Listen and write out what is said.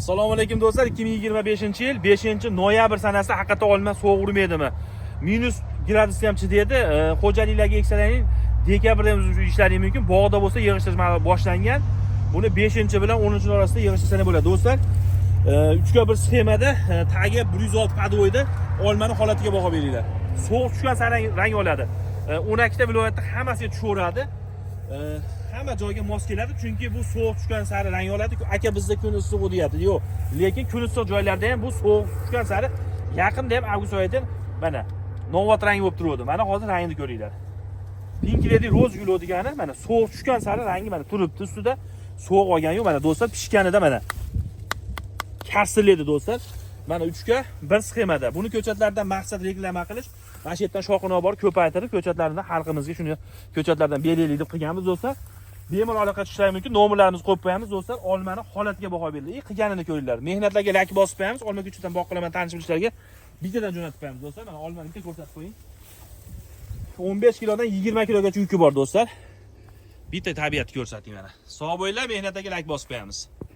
Assalomu alaykum do'stlar. 2025-yil 5-noyabr sanasida haqiqatan olma sovuq urmaydimi? Minus gradusda ham chidaydi. Xo'jaliklarga eksalarning dekabrda ham ishlari mumkin. Bog'da bo'lsa yig'ishtirish boshlangan. Buni 5-bilan 10 orasida yig'ishtirsa bo'ladi do'stlar. 3-1 sxemada tagi 106 podvoyda olmani holatiga baho beringlar. Sovuq tushgan sari rang oladi. 12 ta viloyatda hammasiga tushaveradi. Hamma joyga mos keladi, chunki bu sovuq tushgan sari rang oladi. Aka bizda kun issiq deyapti. Yo'q, lekin kun issiq joylarda ham bu sovuq tushgan sari yaqinda ham avgust oyida mana novot rang bo'lib turadi. Mana hozir rangini ko'ringlar. Pink lady rose gul degani mana sovuq tushgan sari rangi mana turibdi ustida. Sovuq olgani yo'q, mana do'stlar pishganida mana karsillaydi do'stlar. Mana 3-1 sxemada. Buni ko'chatlardan maqsad reklama qilish, mana shu yerdan shoxini olib borib ko'paytirib, ko'chatlarni xalqimizga shuni ko'chatlardan belaylik deb qilganmiz do'stlar. Bemalol aloqa tushishlari mumkin. Nomerlarimizni qo'yib qo'yamiz do'stlar. Olmani holatiga baho berildi. Qilganini ko'ringlar. Mehnatlarga lak bosib qo'yamiz. Olma ko'chatdan boqqalarni tanish bilishlarga bittadan jo'natib qo'yamiz do'stlar. Mana olmani bitta ko'rsatib qo'ying. 15 kilodan 20 kilogacha yuki bor do'stlar. Bitta tabiat ko'rsating mana. Sog' bo'linglar, mehnatlarga lak bosib qo'yamiz.